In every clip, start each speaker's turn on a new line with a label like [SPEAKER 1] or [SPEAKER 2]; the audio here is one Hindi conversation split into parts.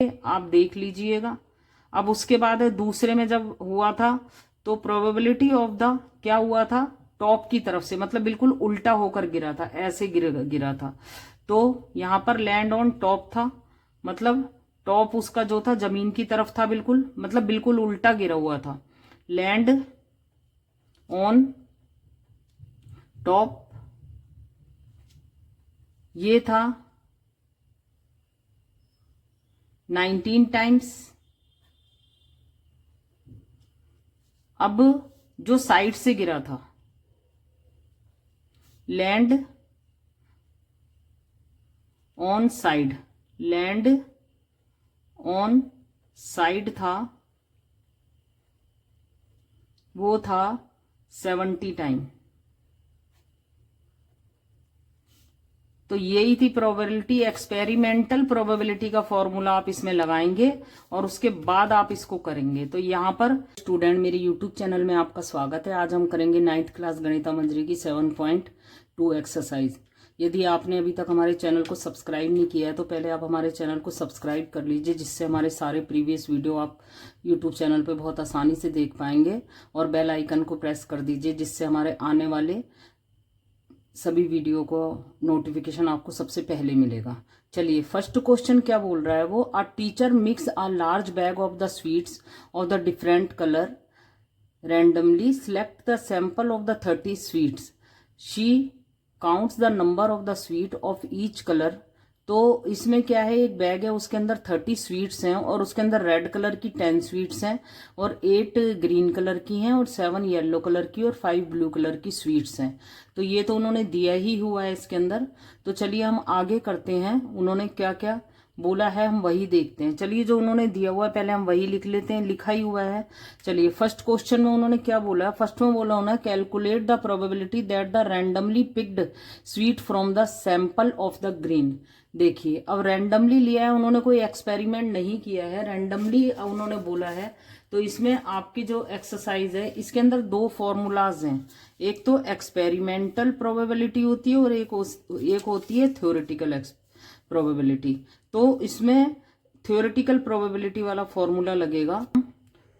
[SPEAKER 1] आप देख लीजिएगा। अब उसके बाद दूसरे में जब हुआ था तो प्रोबेबिलिटी ऑफ द क्या हुआ था, टॉप की तरफ से, मतलब बिल्कुल उल्टा होकर गिरा था, ऐसे गिरा था। तो यहां पर लैंड ऑन टॉप था, मतलब टॉप उसका जो था जमीन की तरफ था बिल्कुल, मतलब बिल्कुल उल्टा गिरा हुआ था। लैंड ऑन टॉप ये था 19 टाइम्स। अब जो साइड से गिरा था, land on side, land on side था, वो था 70 टाइम। तो यही थी प्रोबेबिलिटी, एक्सपेरिमेंटल प्रोबेबिलिटी का फॉर्मूला आप इसमें लगाएंगे और उसके बाद आप इसको करेंगे। तो यहाँ पर स्टूडेंट, मेरे यूट्यूब चैनल में आपका स्वागत है। आज हम करेंगे 9th क्लास गणिता मंजरी की 7.2 एक्सरसाइज। यदि आपने अभी तक हमारे चैनल को सब्सक्राइब नहीं किया है तो पहले आप हमारे चैनल को सब्सक्राइब कर लीजिए, जिससे हमारे सारे प्रीवियस वीडियो आप यूट्यूब चैनल पे बहुत आसानी से देख पाएंगे। और बेल आइकन को प्रेस कर दीजिए, जिससे हमारे आने वाले सभी वीडियो को नोटिफिकेशन आपको सबसे पहले मिलेगा। चलिए, फर्स्ट क्वेश्चन क्या बोल रहा है वो, a teacher mix a large bag of the sweets of the different colour, randomly select the sample of the 30 sweets. She counts the number of the sweet of each color. तो इसमें क्या है, एक बैग है, उसके अंदर 30 स्वीट्स हैं और उसके अंदर रेड कलर की 10 स्वीट्स हैं और 8 ग्रीन कलर की हैं और 7 येलो कलर की और 5 ब्लू कलर की स्वीट्स हैं। तो ये तो उन्होंने दिया ही हुआ है इसके अंदर। तो चलिए हम आगे करते हैं, उन्होंने क्या क्या बोला है हम वही देखते हैं। चलिए, जो उन्होंने दिया हुआ है पहले हम वही लिख लेते हैं, लिखा ही हुआ है। चलिए, फर्स्ट क्वेश्चन में उन्होंने क्या बोला है, फर्स्ट में बोला उन्होंने calculate the probability that the randomly picked sweet from the sample of the green. देखिए, अब रैंडमली लिया है उन्होंने, कोई एक्सपेरिमेंट नहीं किया है, रैंडमली उन्होंने बोला है। तो इसमें आपकी जो एक्सरसाइज है इसके अंदर दो फॉर्मूलाज हैं, एक तो एक्सपेरिमेंटल प्रोबेबिलिटी होती है और एक होती है थ्योरेटिकल प्रोबेबिलिटी। तो इसमें थ्योरेटिकल प्रोबेबिलिटी वाला फॉर्मूला लगेगा।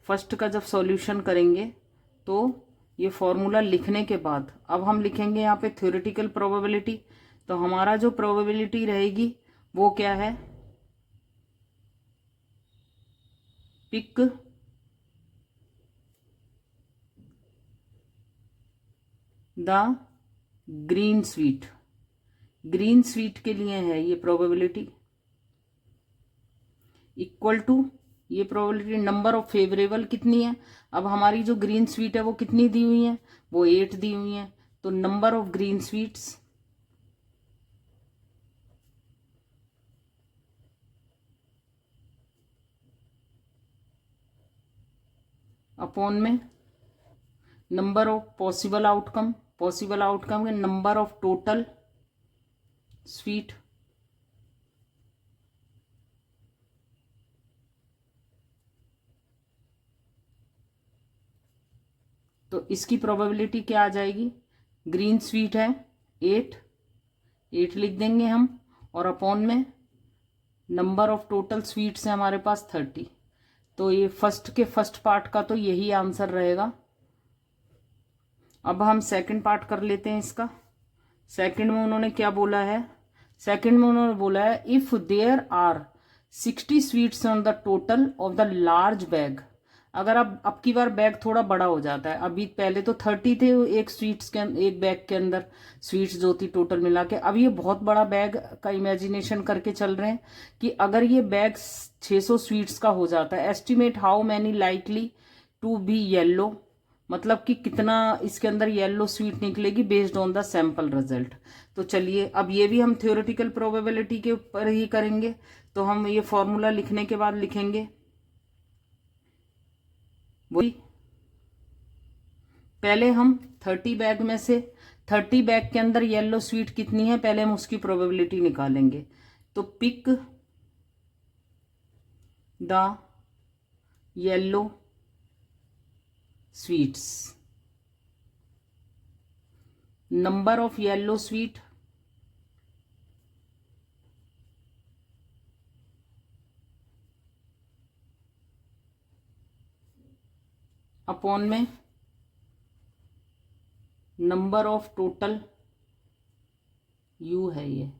[SPEAKER 1] फर्स्ट का जब सॉल्यूशन करेंगे तो ये फॉर्मूला लिखने के बाद अब हम लिखेंगे यहाँ पे थ्योरेटिकल प्रोबेबिलिटी। तो हमारा जो प्रोबेबिलिटी रहेगी वो क्या है, pick the green sweet. Green sweet के लिए है ये प्रोबेबिलिटी, इक्वल टू ये प्रोबेबिलिटी नंबर ऑफ फेवरेबल कितनी है। अब हमारी जो ग्रीन स्वीट है वो कितनी दी हुई है, वो 8 दी हुई है। तो number of green sweets upon में number of possible outcome, possible outcome के नंबर ऑफ टोटल स्वीट। तो इसकी प्रोबेबिलिटी क्या आ जाएगी, ग्रीन स्वीट है 8, 8 लिख देंगे हम, और अपॉन में नंबर ऑफ टोटल स्वीट्स है हमारे पास 30। तो ये फर्स्ट के फर्स्ट पार्ट का तो यही आंसर रहेगा। अब हम सेकंड पार्ट कर लेते हैं इसका। सेकंड में उन्होंने क्या बोला है, सेकंड में उन्होंने बोला है if there are 60 sweets on the total of the large bag. अगर अब की बार बैग थोड़ा बड़ा हो जाता है, अभी पहले तो 30 थे एक स्वीट्स के एक बैग के अंदर स्वीट्स जो थी टोटल मिला के, अब ये बहुत बड़ा बैग का इमेजिनेशन करके चल रहे हैं कि अगर ये बैग 600 स्वीट्स का हो जाता है, estimate how many likely to be yellow, मतलब कि कितना इसके अंदर येलो स्वीट निकलेगी based on the sample result. तो चलिए, अब ये भी हम थ्योरेटिकल प्रोबेबिलिटी के ऊपर ही करेंगे। तो हम ये फॉर्मूला लिखने के बाद लिखेंगे वही, पहले हम 30 बैग में से 30 बैग के अंदर येलो स्वीट कितनी है पहले हम उसकी प्रोबेबिलिटी निकालेंगे। तो pick the yellow sweets, number of yellow sweet upon में नंबर ऑफ टोटल, यू है ये,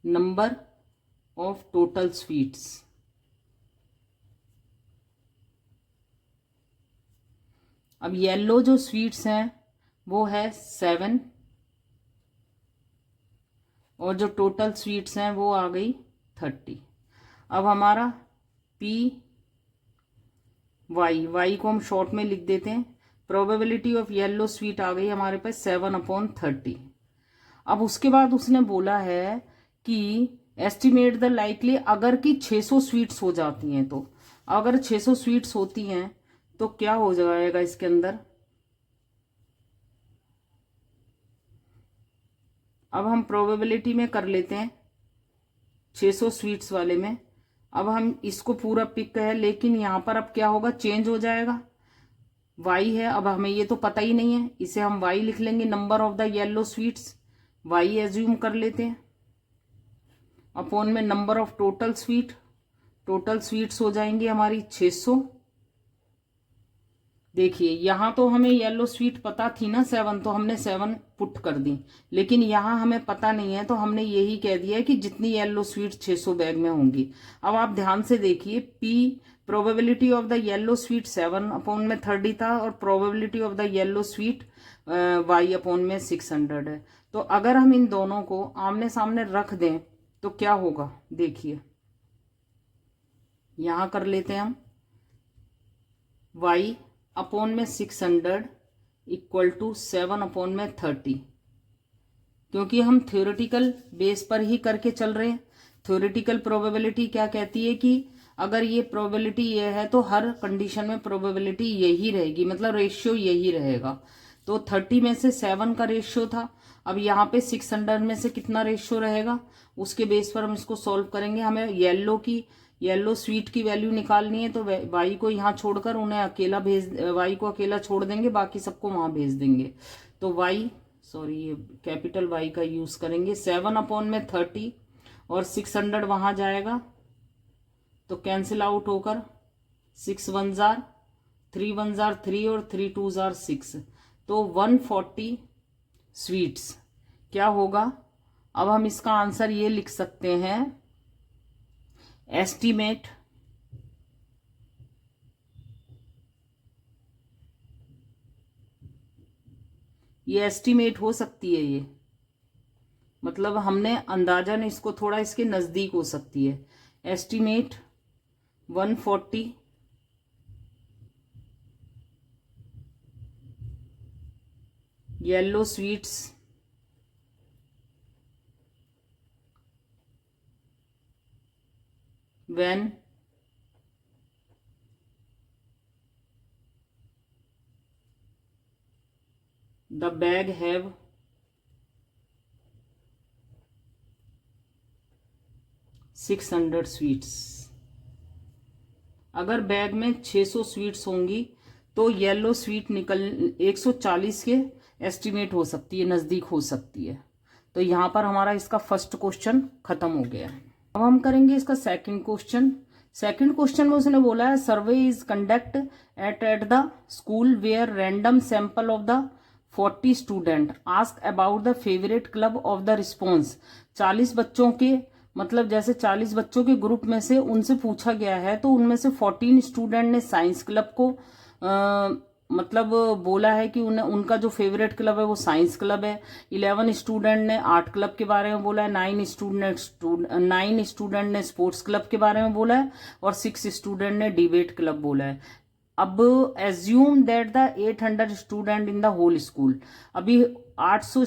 [SPEAKER 1] नंबर ऑफ टोटल स्वीट्स। अब येलो जो स्वीट्स हैं वो है 7 और जो टोटल स्वीट्स हैं वो आ गई 30। अब हमारा पी वाई को हम शॉर्ट में लिख देते हैं। प्रोबेबिलिटी ऑफ येलो स्वीट आ गई हमारे पास 7/30। अब उसके बाद उसने बोला है कि एस्टिमेट द लाइकली, अगर कि 600 स्वीट्स हो जाती हैं तो, अगर 600 स्वीट्स होती हैं तो क्या हो जाएगा इसके अंदर। अब हम प्रोबेबिलिटी में कर लेते हैं 600 स्वीट्स वाले में। अब हम इसको पूरा पिक है, लेकिन यहां पर अब क्या होगा, चेंज हो जाएगा। वाई है, अब हमें ये तो पता ही नहीं है, इसे हम वाई लिख लेंगे, number of the yellow sweets Y assume कर लेते हैं, अपॉन में number of total sweet, total sweets हो जाएंगी हमारी 600। देखिए यहां तो हमें येलो स्वीट पता थी ना 7, तो हमने 7 पुट कर दी, लेकिन यहां हमें पता नहीं है तो हमने यही कह दिया है कि जितनी येलो स्वीट 600 बैग में होंगी। अब आप ध्यान से देखिए, P probability of the yellow sweet 7/30 था और probability of the yellow sweet y/600 है। तो अगर हम इन दोनों को आमने सामने रख दें तो क्या होगा, देखिए यहां कर लेते हैं हम, y/600 = 7/30, क्योंकि हम थ्योरेटिकल बेस पर ही करके चल रहे हैं। थ्योरेटिकल प्रोबेबिलिटी क्या कहती है कि अगर ये प्रोबेबिलिटी ये है तो हर कंडीशन में प्रोबेबिलिटी यही रहेगी, मतलब रेशियो यही रहेगा। तो 30 में से 7 का रेशियो था, अब यहाँ पे 600 में से कितना रेशियो रहेगा, उसके बेस पर हम इसको सॉल्व करेंगे। हमें येलो स्वीट की वैल्यू निकालनी है, तो वाई को यहाँ छोड़कर उन्हें अकेला वाई को अकेला छोड़ देंगे, बाकी सबको वहां भेज देंगे। तो ये कैपिटल वाई का यूज करेंगे। 7/30 और 600 वहां जाएगा तो कैंसिल आउट होकर 6 1 जार 3 1 जार 3 और 3 2 जार 6, तो 140 स्वीट्स क्या होगा। अब हम इसका आंसर ये लिख सकते हैं, एस्टीमेट ये एस्टीमेट हो सकती है, ये मतलब हमने अंदाजन इसको थोड़ा इसके नजदीक हो सकती है। Estimate 140 yellow sweets when the bag have 600 sweets. अगर बैग में 600 स्वीट्स होंगी तो येलो स्वीट 140 के एस्टिमेट हो सकती है, नजदीक हो सकती है। तो यहां पर हमारा इसका फर्स्ट क्वेश्चन खत्म हो गया। अब हम करेंगे इसका सेकंड क्वेश्चन। सेकंड क्वेश्चन में उसने बोला है, survey is conduct at the school where random sample of the 40 student ask about the favourite club of the response. 40 बच्चों के, मतलब जैसे 40 बच्चों के ग्रुप में से उनसे पूछा गया है, तो उनमें से 14 स्टूडेंट ने साइंस क्लब को मतलब बोला है कि उनका जो फेवरेट क्लब है वो साइंस क्लब है। 11 स्टूडेंट ने आर्ट क्लब के बारे में बोला है, 9 स्टूडेंट ने स्पोर्ट्स क्लब के बारे में बोला है और 6 स्टूडेंट ने डिबेट क्लब बोला है। अब assume that the 800 student in the whole school. अभी 800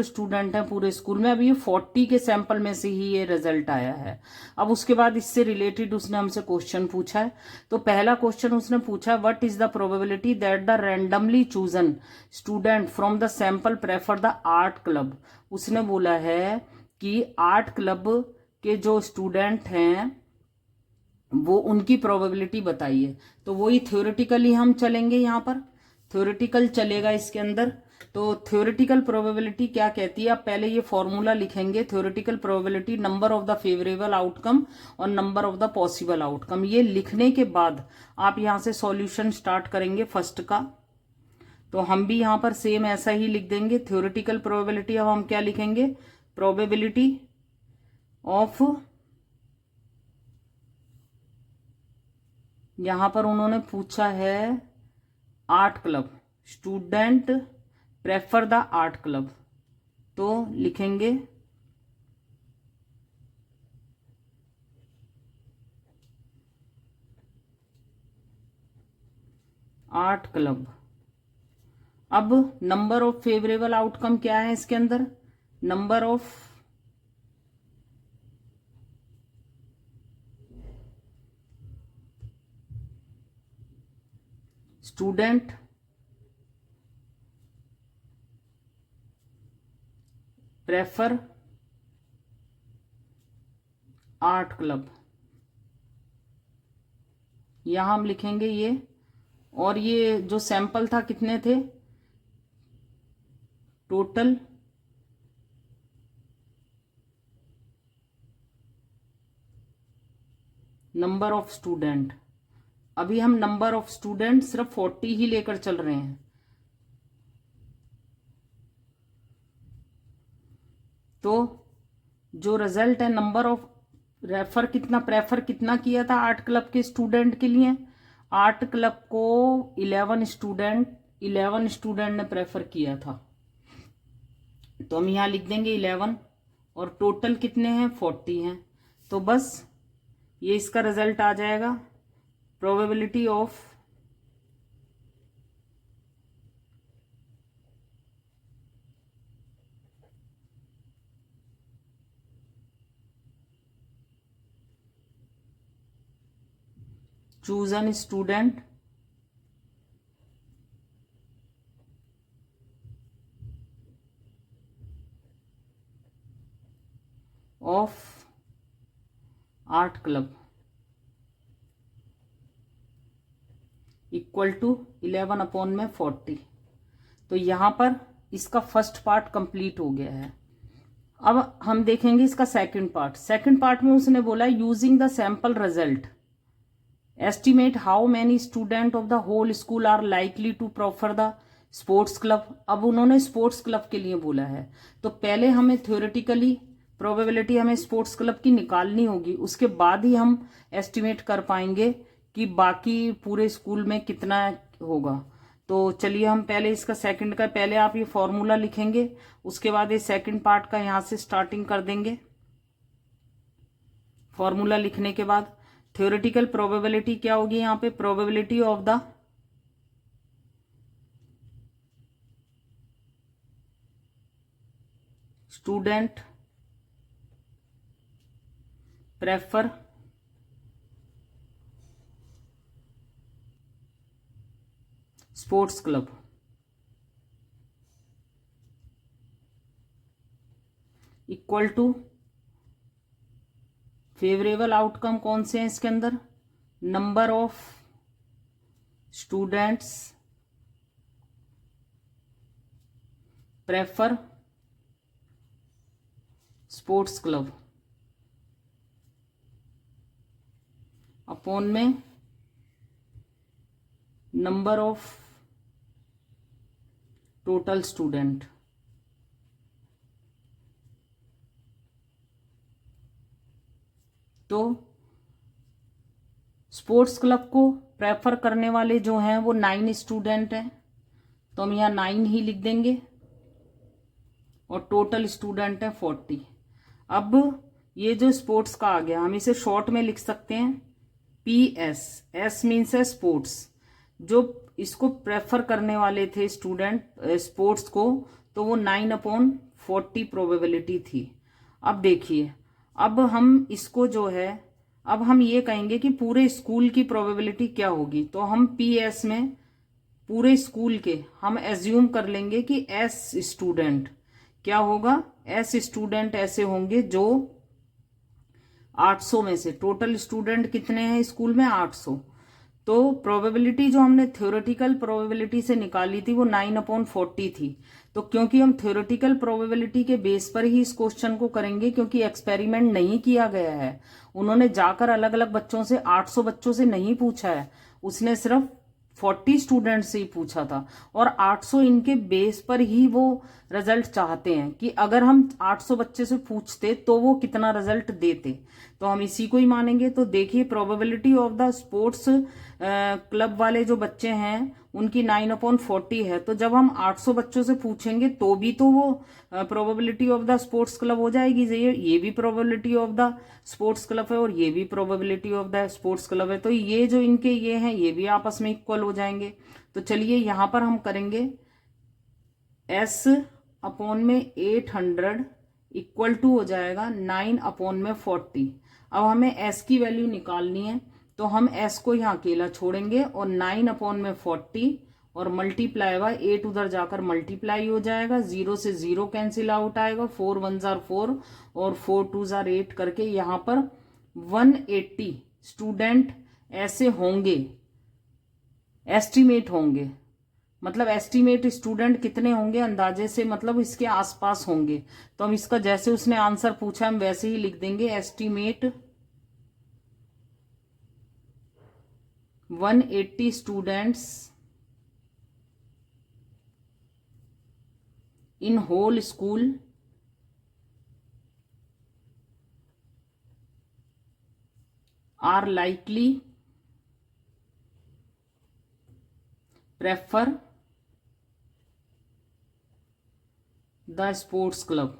[SPEAKER 1] स्टूडेंट हैं पूरे स्कूल में। अभी ये 40 के सैंपल में से ही ये रिजल्ट आया है। अब उसके बाद इससे रिलेटेड उसने हमसे क्वेश्चन पूछा है। तो पहला क्वेश्चन उसने पूछा, what is the probability that the randomly chosen student from the sample prefer the art club. उसने बोला है कि आर्ट क्लब के जो स्टूडेंट हैं वो उनकी प्रोबेबिलिटी बताइए। तो वही थ्योरेटिकली हम चलेंगे, यहाँ पर थ्योरेटिकल चलेगा इसके अंदर। तो थ्योरेटिकल प्रोबेबिलिटी क्या कहती है, आप पहले ये फॉर्मूला लिखेंगे। Theoretical probability number of the favourable outcome और number of the possible outcome. ये लिखने के बाद आप यहां से सॉल्यूशन स्टार्ट करेंगे फर्स्ट का। तो हम भी यहां पर सेम ऐसा ही लिख देंगे थ्योरेटिकल प्रोबेबिलिटी। अब हम क्या लिखेंगे, प्रोबेबिलिटी ऑफ, यहां पर उन्होंने पूछा है art club, student prefer the art club, तो लिखेंगे आर्ट क्लब। अब नंबर ऑफ फेवरेबल आउटकम क्या है इसके अंदर, number of student prefer art club, यहां हम लिखेंगे ये। और ये जो सैंपल था कितने थे, टोटल नंबर ऑफ स्टूडेंट। अभी हम नंबर ऑफ स्टूडेंट सिर्फ 40 ही लेकर चल रहे हैं। तो जो रिजल्ट है नंबर ऑफ प्रेफर कितना किया था आर्ट क्लब के स्टूडेंट के लिए, आर्ट क्लब को 11 स्टूडेंट ने प्रेफर किया था। तो हम यहां लिख देंगे 11 और टोटल कितने हैं 40 हैं। तो बस ये इसका रिजल्ट आ जाएगा, probability of chosen student of art club equal to 11 upon में 40। तो यहां पर इसका फर्स्ट पार्ट कंप्लीट हो गया है। अब हम देखेंगे इसका सेकंड पार्ट। सेकंड पार्ट में उसने बोला using the sample result estimate how many student of the whole school are likely to prefer the sports club. अब उन्होंने स्पोर्ट्स क्लब के लिए बोला है, तो पहले हमें थ्योरेटिकली प्रोबेबिलिटी हमें स्पोर्ट्स क्लब की निकालनी होगी, उसके बाद ही हम एस्टिमेट कर पाएंगे कि बाकी पूरे स्कूल में कितना होगा। तो चलिए हम पहले इसका सेकंड का, पहले आप ये फॉर्मूला लिखेंगे, उसके बाद ये सेकंड पार्ट का यहां से स्टार्टिंग कर देंगे। फॉर्मूला लिखने के बाद थ्योरेटिकल प्रोबेबिलिटी क्या होगी यहां पे, probability of the student prefer sports club equal to favourable outcome कौन से हैं इसके अंदर, number of students prefer sports club upon में नंबर ऑफ टोटल स्टूडेंट। तो स्पोर्ट्स क्लब को प्रेफर करने वाले जो हैं वो 9 स्टूडेंट हैं, तो हम यहाँ 9 ही लिख देंगे और टोटल स्टूडेंट है 40। अब ये जो स्पोर्ट्स का आ गया हम इसे शॉर्ट में लिख सकते हैं PS, S मीन्स है स्पोर्ट्स। जो इसको प्रेफर करने वाले थे स्टूडेंट स्पोर्ट्स को, तो वो 9/40 प्रोबेबिलिटी थी। अब देखिए, अब हम इसको जो है, अब हम ये कहेंगे कि पूरे स्कूल की प्रोबेबिलिटी क्या होगी। तो हम PS में पूरे स्कूल के हम एज्यूम कर लेंगे कि S स्टूडेंट क्या होगा, S स्टूडेंट ऐसे होंगे जो 800 में से, टोटल स्टूडेंट कितने हैं स्कूल में 800, तो प्रोबेबिलिटी जो हमने थ्योरेटिकल प्रोबेबिलिटी से निकाली थी वो 9/40 थी। तो क्योंकि हम थ्योरेटिकल प्रोबेबिलिटी के बेस पर ही इस क्वेश्चन को करेंगे, क्योंकि एक्सपेरिमेंट नहीं किया गया है, उन्होंने जाकर अलग अलग बच्चों से 800 बच्चों से नहीं पूछा है, उसने सिर्फ 40 स्टूडेंट से ही पूछा था, और 800 इनके बेस पर ही वो रिजल्ट चाहते हैं कि अगर हम 800 बच्चे से पूछते तो वो कितना रिजल्ट देते, तो हम इसी को ही मानेंगे। तो देखिए probability of the sports club वाले जो बच्चे हैं उनकी 9/40 है, तो जब हम 800 बच्चों से पूछेंगे तो भी तो वो probability of the sports club हो जाएगी। ये भी probability of the sports club है और ये भी probability of the sports club है, तो ये जो इनके ये हैं ये भी आपस में इक्वल हो जाएंगे। तो चलिए यहां पर हम करेंगे S/800 इक्वल टू हो जाएगा 9/40। अब हमें S की वैल्यू निकालनी है, तो हम S को यहाँ अकेला छोड़ेंगे और 9/40 और मल्टीप्लाई बाय 8 उधर जाकर मल्टीप्लाई हो जाएगा, 0 से 0 कैंसिल आउट आएगा, 4 1 जार 4 और 4 2 जार 8 करके यहाँ पर 180 स्टूडेंट ऐसे होंगे, एस्टिमेट होंगे। मतलब एस्टिमेट स्टूडेंट कितने होंगे अंदाजे से, मतलब इसके आसपास होंगे। तो हम इसका जैसे उसने आंसर पूछा हम वैसे ही लिख देंगे, estimate 180 students in whole school are likely prefer the sports club.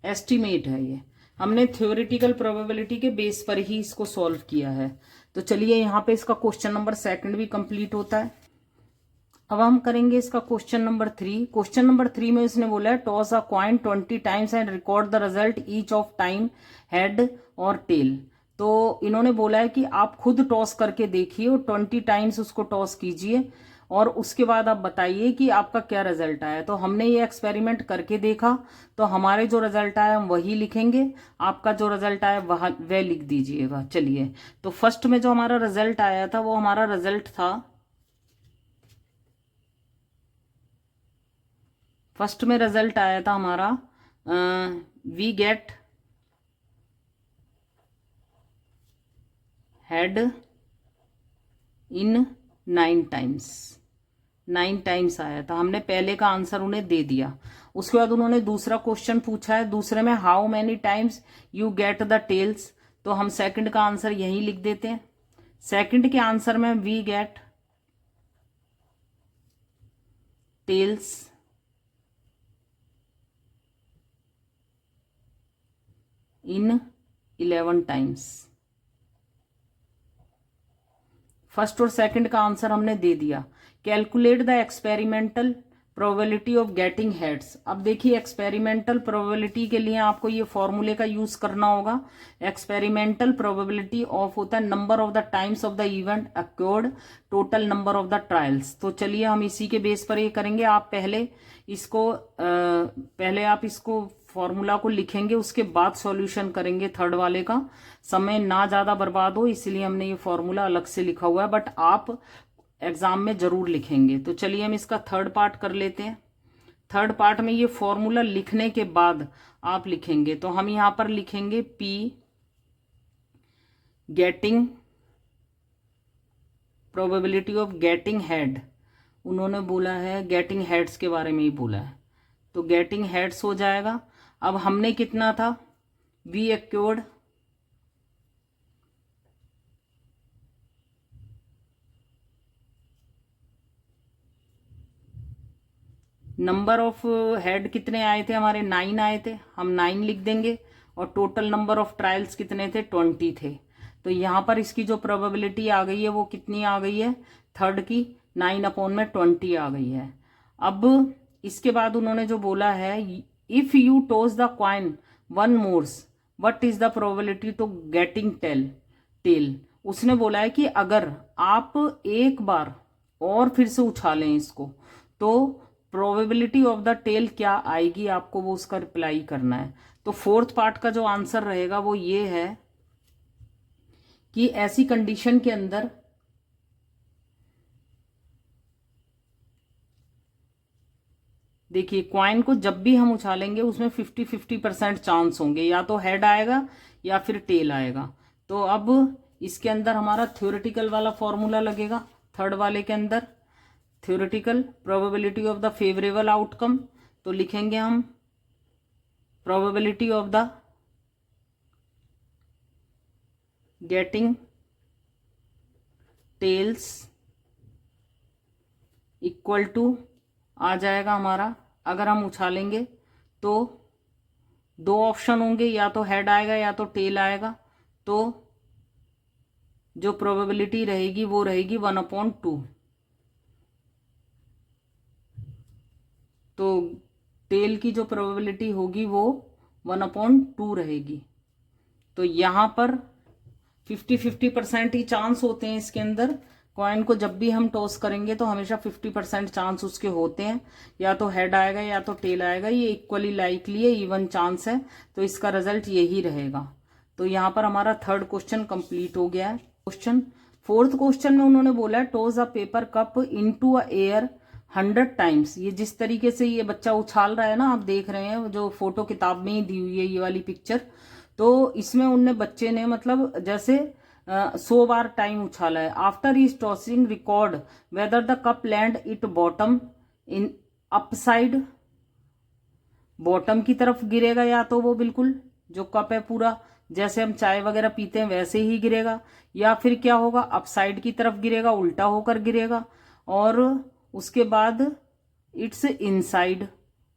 [SPEAKER 1] Estimate है ये, हमने थ्योरेटिकल प्रोबेबिलिटी के बेस पर ही इसको सॉल्व किया है। तो चलिए यहाँ पे इसका क्वेश्चन नंबर 2 भी कंप्लीट होता है। अब हम करेंगे इसका क्वेश्चन नंबर 3। क्वेश्चन नंबर 3 में इसने बोला है toss a coin 20 times and record the result each of time head और टेल। तो इन्होंने बोला है कि आप खुद टॉस करके देखिए और 20 टाइम्स उसको टॉस कीजिए और उसके बाद आप बताइए कि आपका क्या रिजल्ट आया। तो हमने ये एक्सपेरिमेंट करके देखा, तो हमारे जो रिजल्ट आया हम वही लिखेंगे, आपका जो रिजल्ट आया वह लिख दीजिएगा। चलिए, तो फर्स्ट में जो हमारा रिजल्ट आया था वो हमारा रिजल्ट था, फर्स्ट में रिजल्ट आया था हमारा we get head in 9 times, 9 times आया था। हमने पहले का आंसर उन्हें दे दिया। उसके बाद उन्होंने दूसरा क्वेश्चन पूछा है, दूसरे में how many times you get the tails. तो हम सेकंड का आंसर यही लिख देते हैं। सेकंड के आंसर में we get tails in 11 times. First और सेकंड का आंसर हमने दे दिया। Calculate the experimental probability of getting heads. अब देखिए एक्सपेरिमेंटल प्रोबेबिलिटी के लिए आपको ये फॉर्मूले का यूज करना होगा। एक्सपेरिमेंटल प्रोबेबिलिटी ऑफ होता है number of the times of the event accrued total number of the trials. तो चलिए हम इसी के बेस पर ये करेंगे। आप पहले आप इसको फॉर्मूला को लिखेंगे, उसके बाद सॉल्यूशन करेंगे थर्ड वाले का। समय ना ज्यादा बर्बाद हो इसलिए हमने ये फॉर्मूला अलग से लिखा हुआ है, बट आप एग्जाम में जरूर लिखेंगे। तो चलिए हम इसका थर्ड पार्ट कर लेते हैं। थर्ड पार्ट में ये फॉर्मूला लिखने के बाद आप लिखेंगे, तो हम यहां पर लिखेंगे P getting probability of getting head. उन्होंने बोला है गेटिंग हेड्स के बारे में ही बोला है, तो गेटिंग हेड्स हो जाएगा। अब हमने कितना था, वी एक्योर्ड नंबर ऑफ हेड कितने आए थे हमारे, 9 आए थे, हम 9 लिख देंगे। और टोटल नंबर ऑफ ट्रायल्स कितने थे, 20 थे। तो यहां पर इसकी जो प्रोबेबिलिटी आ गई है वो कितनी आ गई है, थर्ड की 9/20 आ गई है। अब इसके बाद उन्होंने जो बोला है, if you toss the coin 1 mores what is the probability to getting tail. उसने बोला है कि अगर आप एक बार और फिर से उछालें इसको तो प्रोबेबिलिटी ऑफ द टेल क्या आएगी, आपको वो उसका रिप्लाई करना है। तो फोर्थ पार्ट का जो आंसर रहेगा वो ये है, कि ऐसी कंडीशन के अंदर देखिए कॉइन को जब भी हम उछालेंगे उसमें 50-50% चांस होंगे, या तो हेड आएगा या फिर टेल आएगा। तो अब इसके अंदर हमारा थ्योरेटिकल वाला फॉर्मूला लगेगा। थर्ड वाले के अंदर theoretical probability of the favourable outcome, तो लिखेंगे हम probability of the getting tails equal to आ जाएगा हमारा, अगर हम उछालेंगे तो दो ऑप्शन होंगे, या तो हेड आएगा या तो टेल आएगा। तो जो प्रोबेबिलिटी रहेगी वो रहेगी 1/2। तो टेल की जो प्रोबेबिलिटी होगी वो 1/2 रहेगी। तो यहां पर 50-50% ही चांस होते हैं इसके अंदर। कॉइन को जब भी हम टॉस करेंगे तो हमेशा 50% चांस उसके होते हैं, या तो हेड आएगा या तो टेल आएगा। ये इक्वली लाइकली है, इवन चांस है, तो इसका रिजल्ट यही रहेगा। तो यहाँ पर हमारा थर्ड क्वेश्चन कंप्लीट हो गया है। क्वेश्चन फोर्थ क्वेश्चन में उन्होंने बोला है toss a paper cup into a air 100 times. ये जिस तरीके से ये बच्चा उछाल रहा है ना, आप देख रहे हैं, जो फोटो किताब में ही दी हुई है ये वाली पिक्चर। तो इसमें उनने बच्चे ने मतलब जैसे 100 बार टाइम उछाला है। After is tossing record whether the cup land it bottom in upside, bottom की तरफ गिरेगा या तो वो बिल्कुल जो कप है पूरा जैसे हम चाय वगैरह पीते हैं वैसे ही गिरेगा, या फिर क्या होगा अपसाइड की तरफ गिरेगा, उल्टा होकर गिरेगा, और उसके बाद इट्स इनसाइड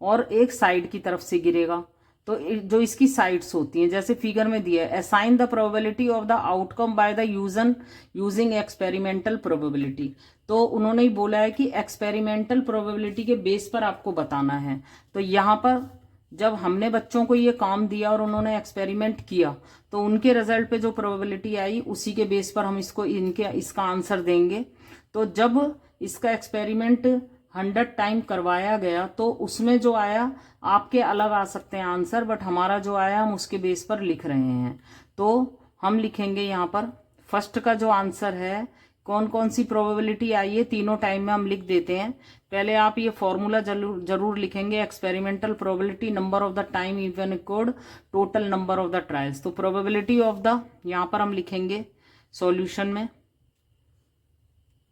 [SPEAKER 1] और एक साइड की तरफ से गिरेगा। तो जो इसकी साइड्स होती हैं जैसे फिगर में दिया है, assign the probability of the outcome by the using experimental probability. तो उन्होंने ही बोला है कि एक्सपेरिमेंटल प्रोबेबिलिटी के बेस पर आपको बताना है। तो यहाँ पर जब हमने बच्चों को ये काम दिया और उन्होंने एक्सपेरिमेंट किया तो उनके रिजल्ट पे जो प्रोबेबिलिटी आई उसी के बेस पर हम इसका आंसर देंगे। तो जब इसका एक्सपेरिमेंट 100 टाइम करवाया गया तो उसमें जो आया, आपके अलग आ सकते हैं आंसर, बट हमारा जो आया हम उसके बेस पर लिख रहे हैं। तो हम लिखेंगे यहाँ पर फर्स्ट का जो आंसर है, कौन कौन सी प्रोबेबिलिटी आई है तीनों टाइम में हम लिख देते हैं। पहले आप ये फॉर्मूला जरूर लिखेंगे, experimental probability number of the time even equalled total number of the trials. तो प्रोबेबिलिटी ऑफ द यहाँ पर हम लिखेंगे सॉल्यूशन में,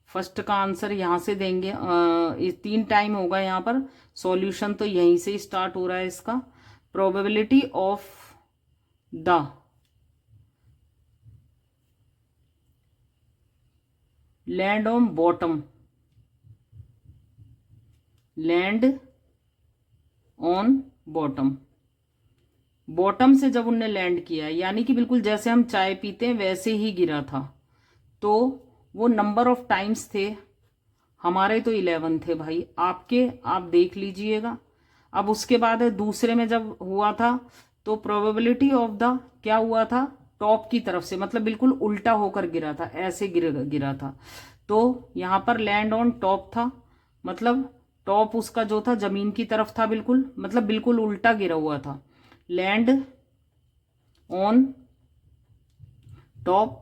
[SPEAKER 1] फर्स्ट का आंसर यहां से देंगे। 3 टाइम होगा यहाँ पर, सॉल्यूशन तो यहीं से स्टार्ट हो रहा है इसका। Probability of the land on bottom, land on bottom, bottom से जब उनने लैंड किया यानी कि बिल्कुल जैसे हम चाय पीते हैं वैसे ही गिरा था। तो वो नंबर ऑफ टाइम्स थे, हमारे तो 11 थे भाई, आपके आप देख लीजिएगा। अब उसके बाद दूसरे में जब हुआ था तो प्रोबेबिलिटी ऑफ द क्या हुआ था, टॉप की तरफ से, मतलब बिल्कुल उल्टा होकर गिरा था, ऐसे गिरा था। तो यहां पर लैंड ऑन टॉप था, मतलब टॉप उसका जो था जमीन की तरफ था बिल्कुल, मतलब बिल्कुल उल्टा गिरा हुआ था। लैंड ऑन टॉप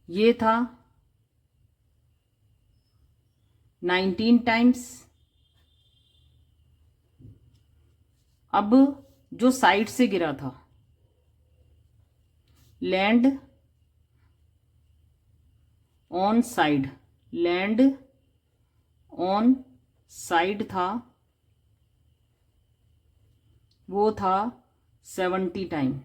[SPEAKER 1] ये था 19 टाइम्स। अब जो साइड से गिरा था, land on side, land on side था, वो था 70 टाइम।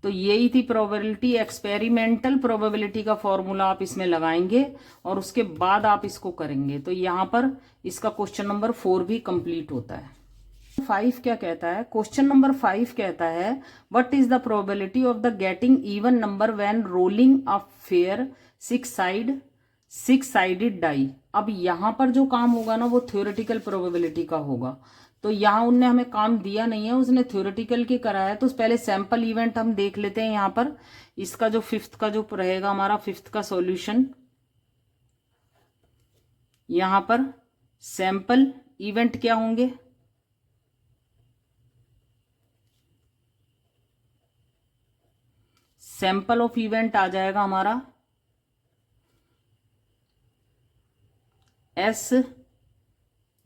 [SPEAKER 1] तो यही थी प्रोबेबिलिटी, एक्सपेरिमेंटल प्रोबेबिलिटी का फॉर्मूला आप इसमें लगाएंगे और उसके बाद आप इसको करेंगे। तो यहां पर इसका क्वेश्चन नंबर 4 भी कंप्लीट होता है। 5 क्या कहता है, क्वेश्चन नंबर 5 कहता है what is the probability of the getting even number when rolling a fair 6 sided die. अब यहां पर जो काम होगा ना वो थ्योरेटिकल प्रोबेबिलिटी का होगा। तो यहां उनने हमें काम दिया नहीं है, उसने थ्योरेटिकल के कराया। तो पहले सैंपल इवेंट हम देख लेते हैं। यहां पर इसका जो 5th का जो रहेगा हमारा 5th का सॉल्यूशन, यहां पर सैंपल इवेंट क्या होंगे, सैंपल ऑफ इवेंट आ जाएगा हमारा एस,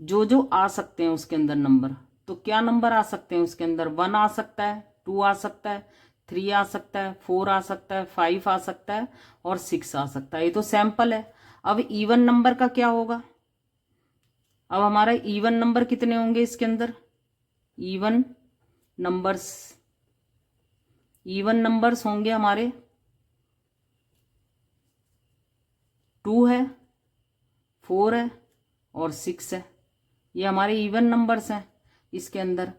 [SPEAKER 1] जो आ सकते हैं उसके अंदर नंबर। तो क्या नंबर आ सकते हैं उसके अंदर? 1 आ सकता है, 2 आ सकता है, 3 आ सकता है, 4 आ सकता है, 5 आ सकता है और 6 आ सकता है। ये तो सैंपल है। अब इवन नंबर का क्या होगा? अब हमारा इवन नंबर कितने होंगे इसके अंदर? इवन नंबर्स होंगे हमारे 2 है, 4 है और 6 है। ये हमारे इवन नंबर्स हैं इसके अंदर।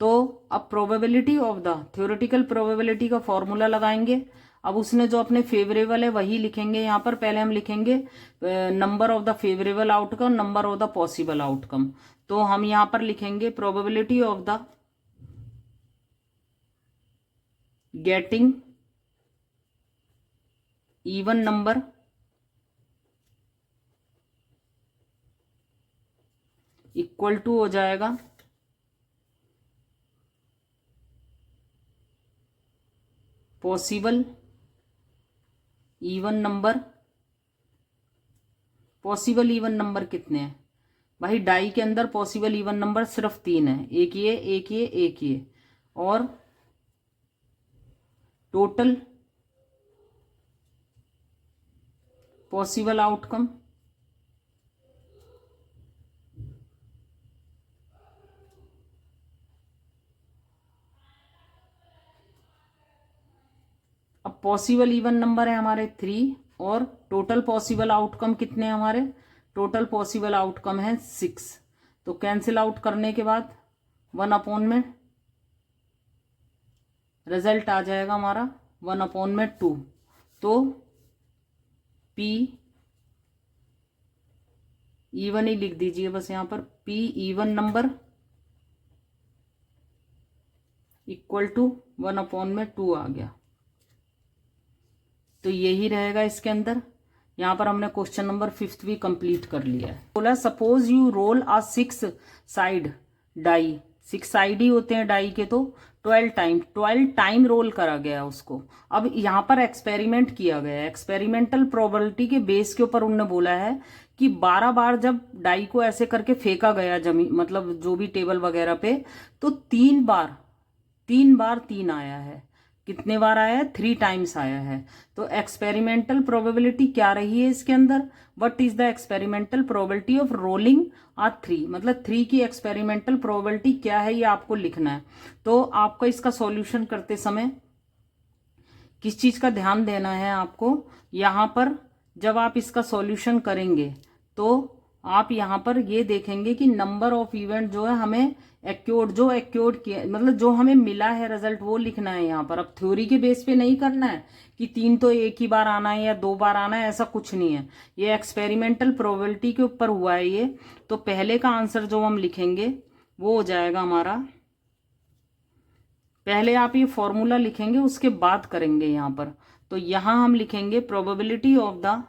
[SPEAKER 1] तो अब probability of the theoretical probability का फॉर्मूला लगाएंगे। अब उसने जो अपने फेवरेबल है वही लिखेंगे यहाँ पर। पहले हम लिखेंगे number of the favourable outcome, number of the possible outcome. तो हम यहाँ पर लिखेंगे probability of the getting even number equal to हो जाएगा possible even number. Possible even number कितने हैं भाई? डाई के अंदर पॉसिबल इवन नंबर सिर्फ 3 है, एक ये, एक ये, एक ये। और टोटल पॉसिबल आउटकम अब पॉसिबल इवन नंबर है हमारे 3 और टोटल पॉसिबल आउटकम कितने हैं हमारे? टोटल पॉसिबल आउटकम है 6। तो कैंसिल आउट करने के बाद 1 में रिजल्ट आ जाएगा हमारा 1/2। तो P इवन ही लिख दीजिए बस यहाँ पर, P even number equal to 1/2 आ गया। तो यही रहेगा इसके अंदर। यहाँ पर हमने क्वेश्चन नंबर 5 भी कंप्लीट कर लिया है। बोला suppose you roll a 6 side die, 6 side ही होते हैं डाई के, तो 12 टाइम रोल करा गया उसको। अब यहाँ पर एक्सपेरिमेंट किया गया है। एक्सपेरिमेंटल प्रोबेबिलिटी के बेस के ऊपर उन्होंने बोला है कि 12 बार जब डाई को ऐसे करके फेंका गया जमीन, मतलब जो भी टेबल वगैरह पे, तो 3 बार 3 आया है। कितने बार आया है? 3 टाइम्स आया है। तो एक्सपेरिमेंटल प्रोबेबिलिटी क्या रही है इसके अंदर? What is the experimental probability of rolling a 3, मतलब 3 की एक्सपेरिमेंटल प्रोबेबिलिटी क्या है ये आपको लिखना है। तो आपको इसका सॉल्यूशन करते समय किस चीज का ध्यान देना है आपको? यहां पर जब आप इसका सॉल्यूशन करेंगे तो आप यहां पर ये देखेंगे कि नंबर ऑफ इवेंट जो है हमें एक्योर्ड किया, मतलब जो हमें मिला है रिजल्ट वो लिखना है यहाँ पर। अब थ्योरी के बेस पे नहीं करना है कि 3 तो एक ही बार आना है या 2 बार आना है, ऐसा कुछ नहीं है। ये एक्सपेरिमेंटल प्रोबेबिलिटी के ऊपर हुआ है ये। तो पहले का आंसर जो हम लिखेंगे वो हो जाएगा हमारा, पहले आप ये फॉर्मूला लिखेंगे उसके बाद करेंगे यहाँ पर। तो यहां हम लिखेंगे प्रोबेबिलिटी ऑफ द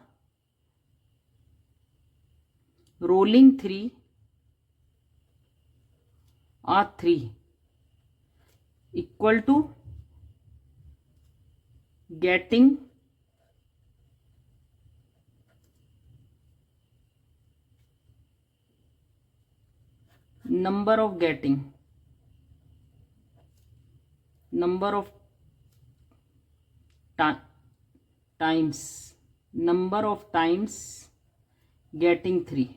[SPEAKER 1] रोलिंग 3 और 3 equal to getting number of times getting 3।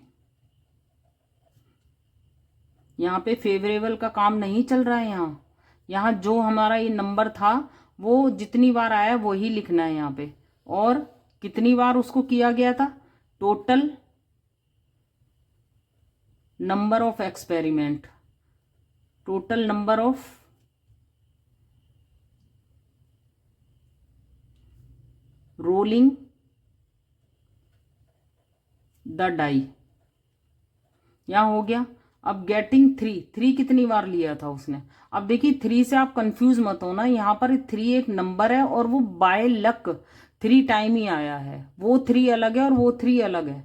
[SPEAKER 1] यहाँ पे फेवरेबल का काम नहीं चल रहा है। यहाँ जो हमारा ये नंबर था वो जितनी बार आया वही लिखना है यहाँ पे। और कितनी बार उसको किया गया था? Total number of experiment, total number of rolling the die, यहां हो गया। अब गेटिंग 3 कितनी बार लिया था उसने? अब देखिए 3 से आप कंफ्यूज मत होना, यहाँ पर 3 एक नंबर है और वो बाय लक 3 टाइम ही आया है। वो 3 अलग है और वो 3 अलग है।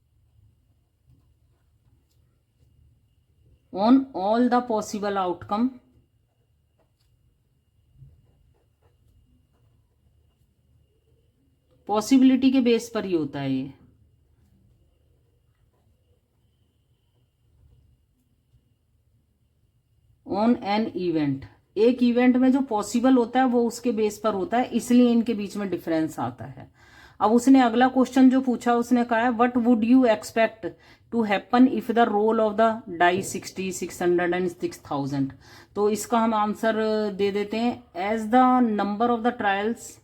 [SPEAKER 1] On all the possible outcome possibility के बेस पर ही होता है ये। ऑन एन इवेंट, एक इवेंट में जो पॉसिबल होता है वो उसके बेस पर होता है, इसलिए इनके बीच में डिफरेंस आता है। अब उसने अगला क्वेश्चन जो पूछा उसने कहा है what would you expect to happen if the roll of the die 60, 600 and 6000। तो इसका हम आंसर दे देते हैं as the number of the trials,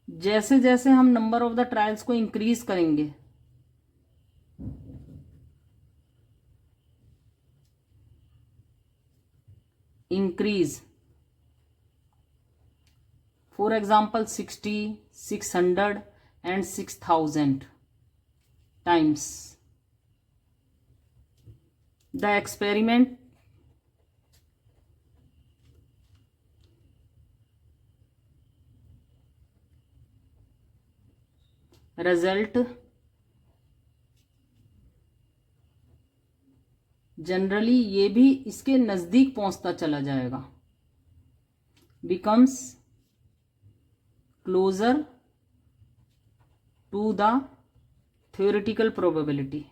[SPEAKER 1] जैसे जैसे हम नंबर ऑफ द ट्रायल्स को इंक्रीज करेंगे for example 60, 600 and 6000 times the experiment result generally ये भी इसके नजदीक पहुंचता चला जाएगा, becomes closer to the theoretical probability।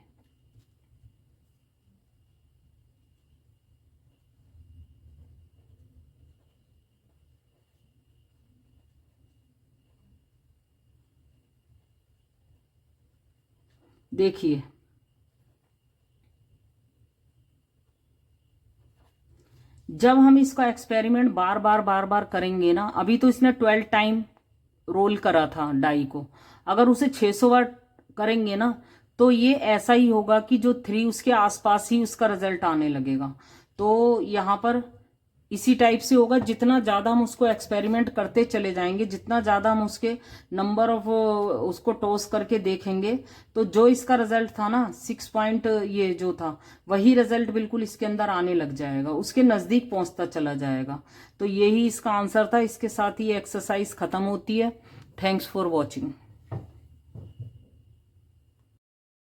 [SPEAKER 1] देखिए जब हम इसका एक्सपेरिमेंट बार बार करेंगे ना, अभी तो इसने 12 टाइम रोल करा था डाई को, अगर उसे 600 बार करेंगे ना तो ये ऐसा ही होगा कि जो 3 उसके आसपास ही उसका रिजल्ट आने लगेगा। तो यहाँ पर इसी टाइप से होगा, जितना ज्यादा हम उसको एक्सपेरिमेंट करते चले जाएंगे, जितना ज्यादा हम उसके नंबर ऑफ उसको टॉस करके देखेंगे, तो जो इसका रिजल्ट था ना 6 पॉइंट ये जो था वही रिजल्ट बिल्कुल इसके अंदर आने लग जाएगा, उसके नजदीक पहुंचता चला जाएगा। तो यही इसका आंसर था। इसके साथ ही एक्सरसाइज खत्म होती है। Thanks for watching.